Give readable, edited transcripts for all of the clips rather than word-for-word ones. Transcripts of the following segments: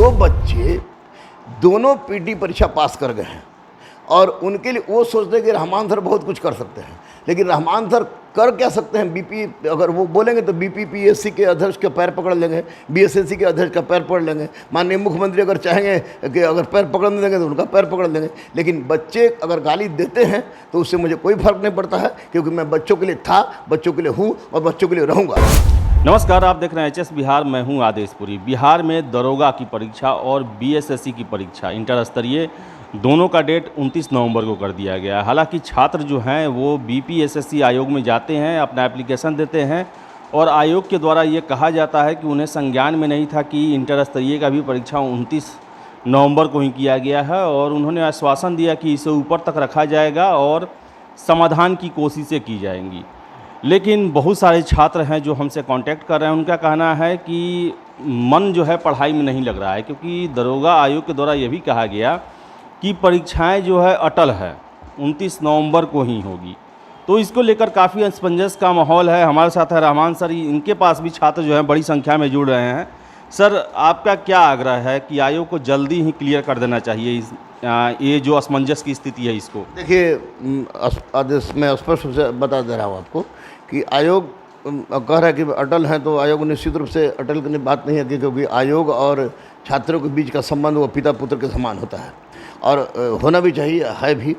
जो बच्चे दोनों पीटी परीक्षा पास कर गए हैं और उनके लिए वो सोचते हैं कि रहमान सर बहुत कुछ कर सकते हैं, लेकिन रहमान सर कर क्या सकते हैं? बीपी अगर वो बोलेंगे तो बीपीपीएससी के अध्यक्ष के पैर पकड़ लेंगे, बीएसएससी के अध्यक्ष का पैर पकड़ लेंगे, माननीय मुख्यमंत्री अगर चाहेंगे कि अगर पैर पकड़ देंगे तो उनका पैर पकड़ लेंगे। लेकिन बच्चे अगर गाली देते हैं तो उससे मुझे कोई फर्क नहीं पड़ता है, क्योंकि मैं बच्चों के लिए था, बच्चों के लिए हूँ और बच्चों के लिए रहूँगा। नमस्कार, आप देख रहे हैं एचएस बिहार। मैं हूं आदेशपुरी। बिहार में दरोगा की परीक्षा और बीएसएससी की परीक्षा इंटर स्तरीय दोनों का डेट 29 नवंबर को कर दिया गया है। हालांकि छात्र जो हैं वो बीपीएसएससी आयोग में जाते हैं, अपना एप्लीकेशन देते हैं और आयोग के द्वारा ये कहा जाता है कि उन्हें संज्ञान में नहीं था कि इंटर स्तरीय का भी परीक्षा 29 नवंबर को ही किया गया है और उन्होंने आश्वासन दिया कि इसे ऊपर तक रखा जाएगा और समाधान की कोशिशें की जाएंगी। लेकिन बहुत सारे छात्र हैं जो हमसे कांटेक्ट कर रहे हैं, उनका कहना है कि मन जो है पढ़ाई में नहीं लग रहा है, क्योंकि दरोगा आयोग के द्वारा ये भी कहा गया कि परीक्षाएं जो है अटल है, 29 नवंबर को ही होगी। तो इसको लेकर काफ़ी असमंजस का माहौल है। हमारे साथ है रहमान सर, इनके पास भी छात्र जो हैं बड़ी संख्या में जुड़ रहे हैं। सर, आपका क्या आग्रह है कि आयोग को जल्दी ही क्लियर कर देना चाहिए ये जो असमंजस की स्थिति है इसको? देखिए, आदेश मैं स्पष्ट रूप से बता दे रहा हूँ आपको कि आयोग कह रहा है कि अटल है, तो आयोग निश्चित रूप से अटल की बात नहीं है, क्योंकि आयोग और छात्रों के बीच का संबंध वो पिता पुत्र के समान होता है और होना भी चाहिए, है भी।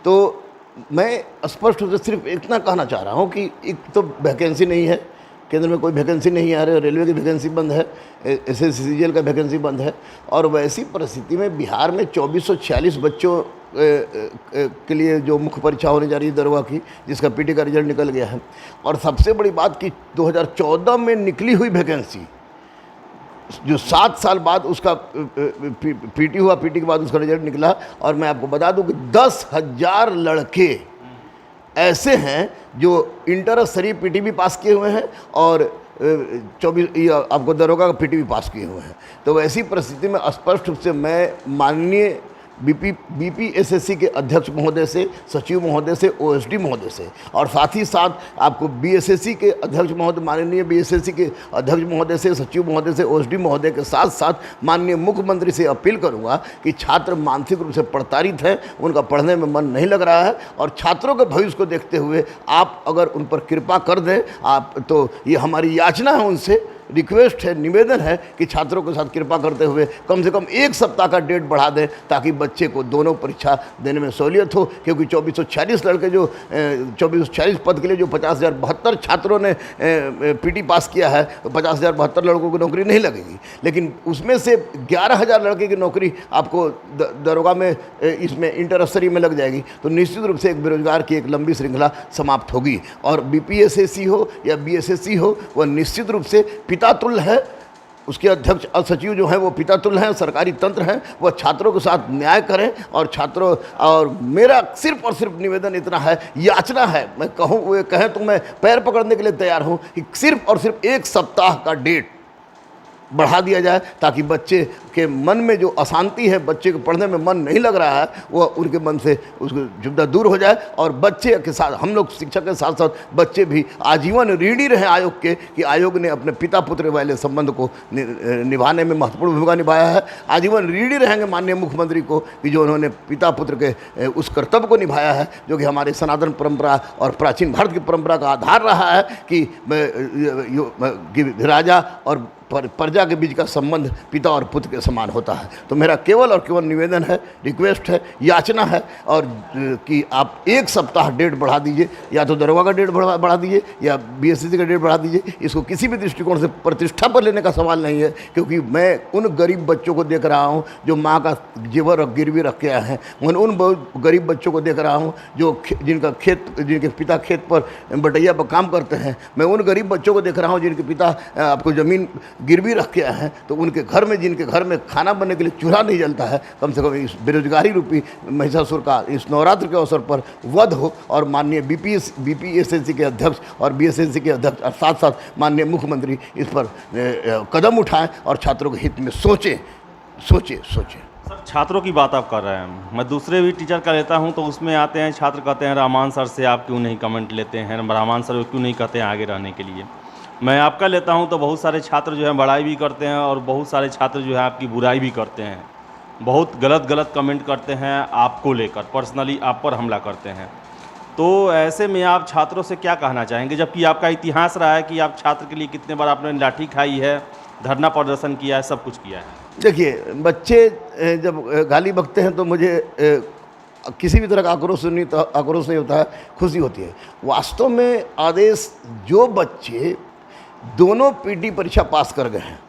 तो मैं स्पष्ट रूप से सिर्फ इतना कहना चाह रहा हूँ कि एक तो वैकेंसी नहीं है, केंद्र में कोई वैकेंसी नहीं आ रही, रेलवे की वैकेंसी बंद है, एसएससीजीएल का वैकेंसी बंद है। और वैसी परिस्थिति में बिहार में 2446 बच्चों के लिए जो मुख्य परीक्षा होने जा रही है दरोगा की, जिसका पीटी का रिजल्ट निकल गया है। और सबसे बड़ी बात कि 2014 में निकली हुई वैकेंसी जो 7 साल बाद उसका पीटी हुआ, पीटी के बाद उसका रिजल्ट निकला। और मैं आपको बता दूं कि 10,000 लड़के ऐसे हैं जो इंटर स्तरीय पीटी भी पास किए हुए हैं और 24 आपको दरोगा का पीटी भी पास किए हुए हैं। तो ऐसी परिस्थिति में स्पष्ट रूप से मैं माननीय बीपीएसएससी के अध्यक्ष महोदय से, सचिव महोदय से, ओएसडी महोदय से और साथ ही साथ आपको बीएसएससी के अध्यक्ष महोदय, माननीय बीएसएससी के अध्यक्ष महोदय से, सचिव महोदय से, ओएसडी महोदय के साथ साथ माननीय मुख्यमंत्री से अपील करूंगा कि छात्र मानसिक रूप से प्रताड़ित हैं, उनका पढ़ने में मन नहीं लग रहा है और छात्रों के भविष्य को देखते हुए आप अगर उन पर कृपा कर दें आप, तो ये हमारी याचना है, उनसे रिक्वेस्ट है, निवेदन है कि छात्रों के साथ कृपा करते हुए कम से कम 1 सप्ताह का डेट बढ़ा दें, ताकि बच्चे को दोनों परीक्षा देने में सहूलियत हो। क्योंकि 2446 लड़के जो 2446 पद के लिए जो 50,072 छात्रों ने पीटी पास किया है, तो 50,072 लड़कों की नौकरी नहीं लगेगी, लेकिन उसमें से 11,000 लड़के की नौकरी आपको दरोगा में इसमें इंटर स्तरीय में लग जाएगी। तो निश्चित रूप से एक बेरोजगार की एक लंबी श्रृंखला समाप्त होगी। और बीपीएसएससी हो या बीएसएससी हो, वह निश्चित रूप से पिता तुल्य है, उसके अध्यक्ष और सचिव जो हैं वो पिता तुल्य हैं, सरकारी तंत्र हैं, वह छात्रों के साथ न्याय करें। और छात्रों और मेरा सिर्फ और सिर्फ निवेदन इतना है, याचना है, मैं कहूँ वो कहें तो मैं पैर पकड़ने के लिए तैयार हूँ कि सिर्फ और सिर्फ 1 सप्ताह का डेट बढ़ा दिया जाए, ताकि बच्चे के मन में जो अशांति है, बच्चे को पढ़ने में मन नहीं लग रहा है, वह उनके मन से उसको जुदा दूर हो जाए। और बच्चे के साथ हम लोग शिक्षक के साथ साथ बच्चे भी आजीवन ऋणी रहे आयोग के, कि आयोग ने अपने पिता पुत्र वाले संबंध को निभाने में महत्वपूर्ण भूमिका निभाया है। आजीवन ऋणी रहेंगे माननीय मुख्यमंत्री को कि जो उन्होंने पिता पुत्र के उस कर्तव्य को निभाया है, जो कि हमारे सनातन परंपरा और प्राचीन भारत की परंपरा का आधार रहा है कि राजा और प्रजा के बीच का संबंध पिता और पुत्र के समान होता है। तो मेरा केवल और केवल निवेदन है, रिक्वेस्ट है, याचना है और कि आप 1 सप्ताह डेट बढ़ा दीजिए, या तो दरोगा का डेट बढ़ा दीजिए या बीएसएससी का डेट बढ़ा दीजिए। इसको किसी भी दृष्टिकोण से प्रतिष्ठा पर लेने का सवाल नहीं है, क्योंकि मैं उन गरीब बच्चों को देख रहा हूँ जो माँ का जेवर गिरवी रख के आए हैं, उन गरीब बच्चों को देख रहा हूँ जो जिनके पिता खेत पर बटैया पर काम करते हैं। मैं उन गरीब बच्चों को देख रहा हूँ जिनके पिता आपको ज़मीन गिरवी रख के आए हैं, तो उनके घर में, जिनके घर में खाना बनने के लिए चूल्हा नहीं जलता है, कम से कम इस बेरोजगारी रूपी महिषासुर का इस नवरात्र के अवसर पर वध हो। और माननीय बीपीएसएससी के अध्यक्ष और बीएसएससी के अध्यक्ष और साथ साथ माननीय मुख्यमंत्री इस पर कदम उठाएं और छात्रों के हित में सोचें। सर, छात्रों की बात आप कर रहे हैं, मैं दूसरे भी टीचर का लेता हूं तो उसमें आते हैं छात्र कहते हैं रहमान सर से आप क्यों नहीं कमेंट लेते हैं, रहमान सर क्यों नहीं कहते हैं आगे रहने के लिए। मैं आपका लेता हूं तो बहुत सारे छात्र जो हैं बड़ाई भी करते हैं और बहुत सारे छात्र जो है आपकी बुराई भी करते हैं, बहुत गलत गलत कमेंट करते हैं आपको लेकर, पर्सनली आप पर हमला करते हैं। तो ऐसे में आप छात्रों से क्या कहना चाहेंगे, जबकि आपका इतिहास रहा है कि आप छात्र के लिए कितने बार आपने लाठी खाई है, धरना प्रदर्शन किया है, सब कुछ किया है। देखिए, बच्चे जब गाली बकते हैं तो मुझे किसी भी तरह का आक्रोश नहीं होता है, खुशी होती है। वास्तव में आदेश, जो बच्चे दोनों पीटी परीक्षा पास कर गए हैं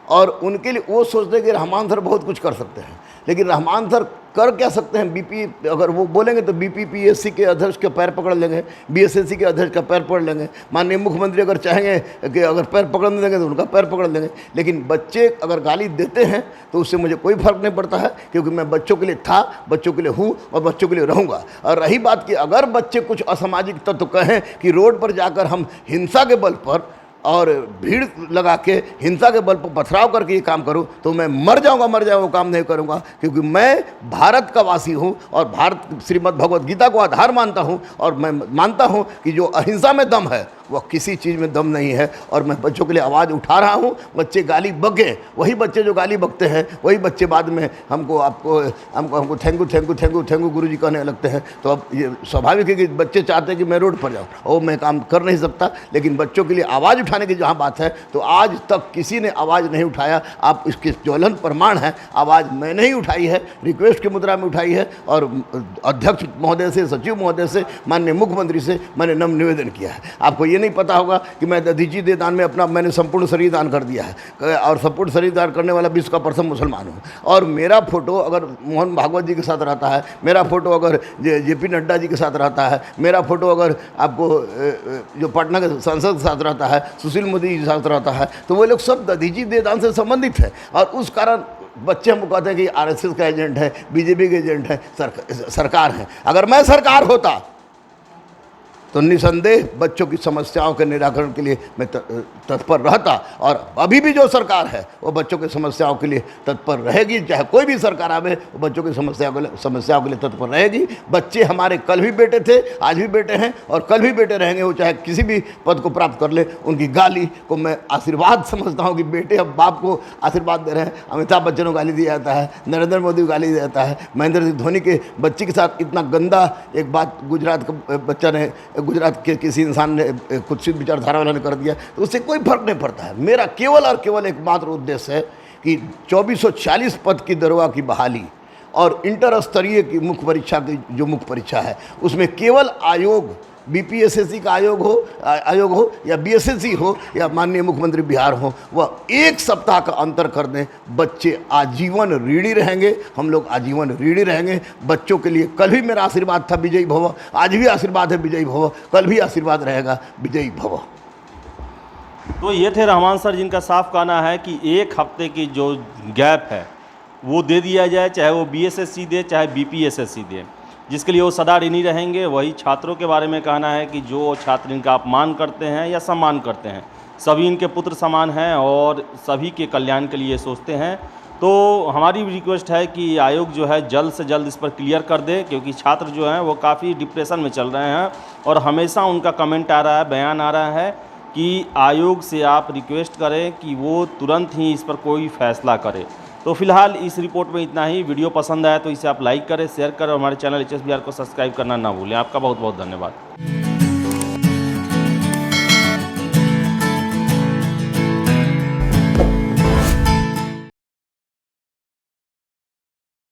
और उनके लिए वो सोचते हैं कि रहमान सर बहुत कुछ कर सकते हैं, लेकिन रहमान सर कर क्या सकते हैं? बीपी अगर वो बोलेंगे तो बीपीपीएससी के अध्यक्ष के पैर पकड़ लेंगे, बीएसएससी के अध्यक्ष का पैर पकड़ लेंगे, माननीय मुख्यमंत्री अगर चाहेंगे कि अगर पैर पकड़ देंगे तो उनका पैर पकड़ लेंगे। लेकिन बच्चे अगर गाली देते हैं तो उससे मुझे कोई फर्क नहीं पड़ता है, क्योंकि मैं बच्चों के लिए था, बच्चों के लिए हूँ और बच्चों के लिए रहूँगा। और रही बात कि अगर बच्चे कुछ असामाजिक तत्व कहें कि रोड पर जाकर हम हिंसा के बल पर और भीड़ लगा के हिंसा के बल पर पथराव करके ये काम करूं, तो मैं मर जाऊंगा वो काम नहीं करूंगा, क्योंकि मैं भारत का वासी हूं और भारत श्रीमद् भगवद गीता को आधार मानता हूं और मैं मानता हूं कि जो अहिंसा में दम है वह किसी चीज़ में दम नहीं है। और मैं बच्चों के लिए आवाज़ उठा रहा हूं। बच्चे गाली बके, वही बच्चे जो गाली बकते हैं वही बच्चे बाद में हमको थैंक यू गुरुजी कहने लगते हैं। तो अब ये स्वाभाविक है कि बच्चे चाहते हैं कि मैं रोड पर जाऊँ, और मैं काम कर नहीं सकता। लेकिन बच्चों के लिए आवाज़ उठाने की जहाँ बात है, तो आज तक किसी ने आवाज़ नहीं उठाया। आप इसके ज्वलन प्रमाण है, आवाज़ मैंने ही उठाई है, रिक्वेस्ट की मुद्रा में उठाई है, और अध्यक्ष महोदय से, सचिव महोदय से, माननीय मुख्यमंत्री से मैंने नम्र निवेदन किया है। आपको ये नहीं पता होगा कि मैं दधीची दे दान में मैंने संपूर्ण शरीर दान कर दिया है, और संपूर्ण शरीर दान करने वाला विश्व का प्रथम मुसलमान हूँ। और मेरा फोटो अगर मोहन भागवत जी के साथ रहता है, मेरा फोटो अगर जेपी नड्डा जी के साथ रहता है, मेरा फोटो अगर आपको जो पटना के सांसद के साथ रहता है, सुशील मोदी जी के साथ रहता है, तो वो लोग सब दधीची दे दान से संबंधित है। और उस कारण बच्चे हमको कहते हैं कि आरएसएस का एजेंट है, बीजेपी के एजेंट है, सरकार है। अगर मैं सरकार होता तो निसंदेह बच्चों की समस्याओं के निराकरण के लिए मैं तत्पर रहता, और अभी भी जो सरकार है वो बच्चों की समस्याओं के लिए तत्पर रहेगी। चाहे कोई भी सरकार आवे, वो बच्चों की समस्याओं के लिए तत्पर रहेगी। बच्चे हमारे कल भी बेटे थे, आज भी बेटे हैं और कल भी बेटे रहेंगे। वो चाहे किसी भी पद को प्राप्त कर ले, उनकी गाली को मैं आशीर्वाद समझता हूँ कि बेटे अब बाप को आशीर्वाद दे रहे हैं। अमिताभ बच्चन को गाली दिया जाता है, नरेंद्र मोदी को गाली दिया जाता है, महेंद्र सिंह धोनी के बच्चे के साथ इतना गंदा एक बात गुजरात का बच्चा ने, गुजरात के किसी इंसान ने, कुत्सित विचारधारा वाला ने कर दिया, तो उससे कोई फर्क नहीं पड़ता है। मेरा केवल और केवल एकमात्र उद्देश्य है कि 2440 पद की दरोगा की बहाली और इंटर स्तरीय की मुख्य परीक्षा की जो मुख्य परीक्षा है, उसमें केवल आयोग, बीपीएसएससी का आयोग हो या बीएसएससी हो या माननीय मुख्यमंत्री बिहार हो, वह एक सप्ताह का अंतर कर दें। बच्चे आजीवन ऋणी रहेंगे, हम लोग आजीवन ऋणी रहेंगे। बच्चों के लिए कल भी मेरा आशीर्वाद था विजयी भव, आज भी आशीर्वाद है विजयी भव, कल भी आशीर्वाद रहेगा विजयी भव। तो ये थे रहमान सर, जिनका साफ कहना है कि एक हफ्ते की जो गैप है वो दे दिया जाए, चाहे वो बीएसएससी दे चाहे बीपीएसएससी दे, जिसके लिए वो सदा ऋणी रहेंगे। वही छात्रों के बारे में कहना है कि जो छात्र इनका अपमान करते हैं या सम्मान करते हैं, सभी इनके पुत्र समान हैं और सभी के कल्याण के लिए सोचते हैं। तो हमारी रिक्वेस्ट है कि आयोग जो है जल्द से जल्द इस पर क्लियर कर दे, क्योंकि छात्र जो हैं वो काफ़ी डिप्रेशन में चल रहे हैं और हमेशा उनका कमेंट आ रहा है, बयान आ रहा है कि आयोग से आप रिक्वेस्ट करें कि वो तुरंत ही इस पर कोई फैसला करे। तो फिलहाल इस रिपोर्ट में इतना ही। वीडियो पसंद आया तो इसे आप लाइक करें, शेयर करें और हमारे चैनल HSBR को सब्सक्राइब करना ना भूलें। आपका बहुत बहुत धन्यवाद।